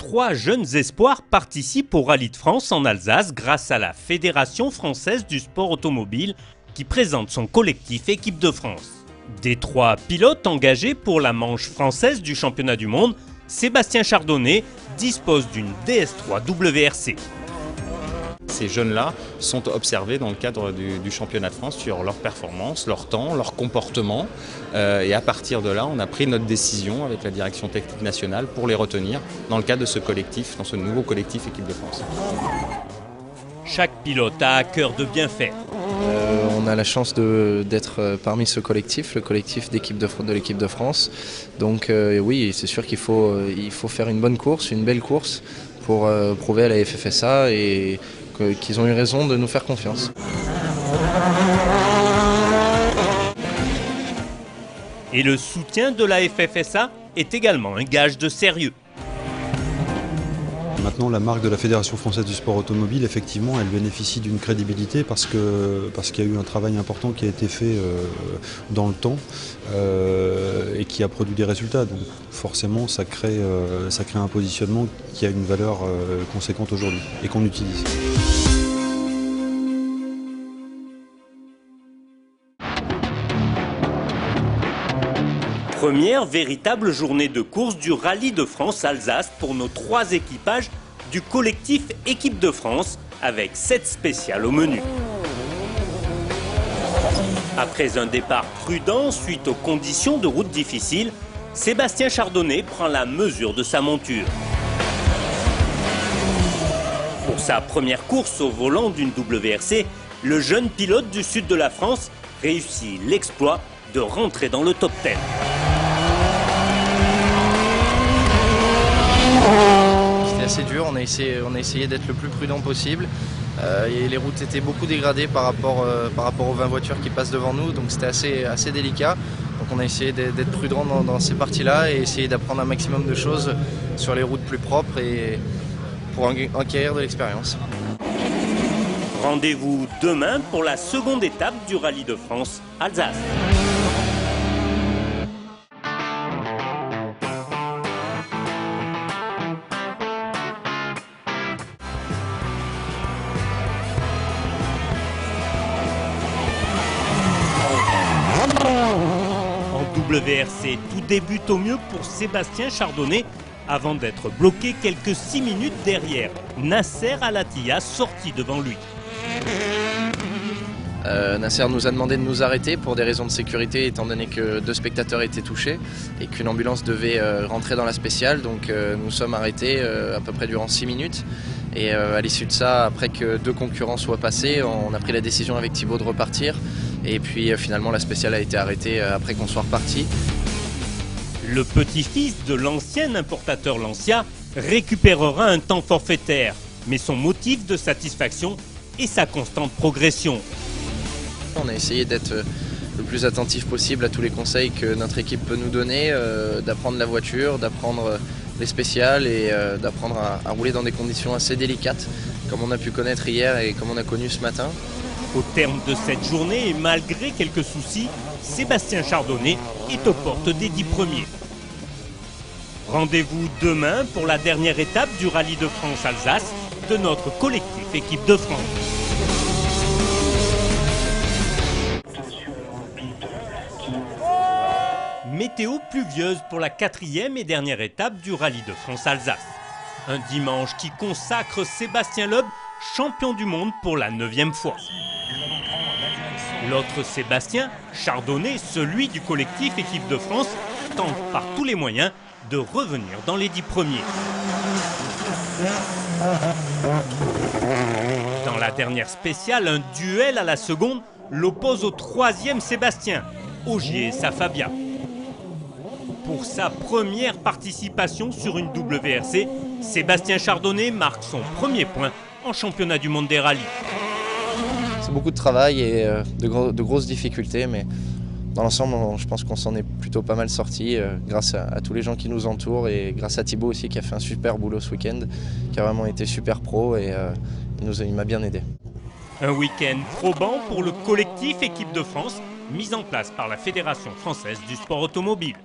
3 jeunes espoirs participent au Rallye de France en Alsace grâce à la Fédération française du sport automobile qui présente son collectif Équipe de France. Des 3 pilotes engagés pour la manche française du championnat du monde, Sébastien Chardonnay dispose d'une DS3 WRC. Ces jeunes-là sont observés dans le cadre du championnat de France sur leur performance, leur temps, leur comportement. Et à partir de là, on a pris notre décision avec la direction technique nationale pour les retenir dans le cadre de ce collectif, dans ce nouveau collectif Équipe de France. Chaque pilote a à cœur de bien faire. On a la chance d'être parmi ce collectif, le collectif de l'équipe de France. Donc oui, c'est sûr qu'il faut faire une bonne course, une belle course pour prouver à la FFSA et qu'ils ont eu raison de nous faire confiance. Et le soutien de la FFSA est également un gage de sérieux. Maintenant, la marque de la Fédération française du sport automobile, effectivement, elle bénéficie d'une crédibilité parce qu'il y a eu un travail important qui a été fait dans le temps et qui a produit des résultats. Donc forcément, ça crée un positionnement qui a une valeur conséquente aujourd'hui et qu'on utilise. Première véritable journée de course du Rallye de France Alsace pour nos 3 équipages du collectif Équipe de France avec 7 spéciales au menu. Après un départ prudent suite aux conditions de route difficiles, Sébastien Chardonnay prend la mesure de sa monture. Pour sa première course au volant d'une WRC, le jeune pilote du sud de la France réussit l'exploit de rentrer dans le top 10. C'était assez dur, on a essayé d'être le plus prudent possible. Et les routes étaient beaucoup dégradées par rapport aux 20 voitures qui passent devant nous, donc c'était assez délicat. Donc on a essayé d'être prudent dans ces parties-là et essayer d'apprendre un maximum de choses sur les routes plus propres et pour acquérir de l'expérience. Rendez-vous demain pour la seconde étape du Rallye de France Alsace. En WRC, tout débute au mieux pour Sébastien Chardonnay avant d'être bloqué quelques 6 minutes derrière Nasser Al-Attiyah sorti devant lui. Nasser nous a demandé de nous arrêter pour des raisons de sécurité étant donné que 2 spectateurs étaient touchés et qu'une ambulance devait rentrer dans la spéciale. Donc nous sommes arrêtés à peu près durant 6 minutes. Et à l'issue de ça, après que 2 concurrents soient passés, on a pris la décision avec Thibaut de repartir. Et puis finalement la spéciale a été arrêtée après qu'on soit reparti. Le petit-fils de l'ancien importateur Lancia récupérera un temps forfaitaire, mais son motif de satisfaction est sa constante progression. On a essayé d'être le plus attentif possible à tous les conseils que notre équipe peut nous donner, d'apprendre la voiture, d'apprendre les spéciales et d'apprendre à rouler dans des conditions assez délicates, comme on a pu connaître hier et comme on a connu ce matin. Au terme de cette journée et malgré quelques soucis, Sébastien Chardonnay est aux portes des 10 premiers. Rendez-vous demain pour la dernière étape du Rallye de France Alsace de notre collectif Équipe de France. Météo pluvieuse pour la 4e et dernière étape du Rallye de France Alsace. Un dimanche qui consacre Sébastien Loeb champion du monde pour la 9e fois. L'autre Sébastien, Chardonnay, celui du collectif Équipe de France, tente par tous les moyens de revenir dans les 10 premiers. Dans la dernière spéciale, un duel à la seconde l'oppose au 3e Sébastien, Ogier Safabia. Pour sa première participation sur une WRC, Sébastien Chardonnay marque son premier point en championnat du monde des rallyes. C'est beaucoup de travail et de grosses difficultés, mais dans l'ensemble, je pense qu'on s'en est plutôt pas mal sorti grâce à tous les gens qui nous entourent et grâce à Thibaut aussi qui a fait un super boulot ce week-end, qui a vraiment été super pro et il m'a bien aidé. Un week-end probant pour le collectif Équipe de France, mis en place par la Fédération française du sport automobile.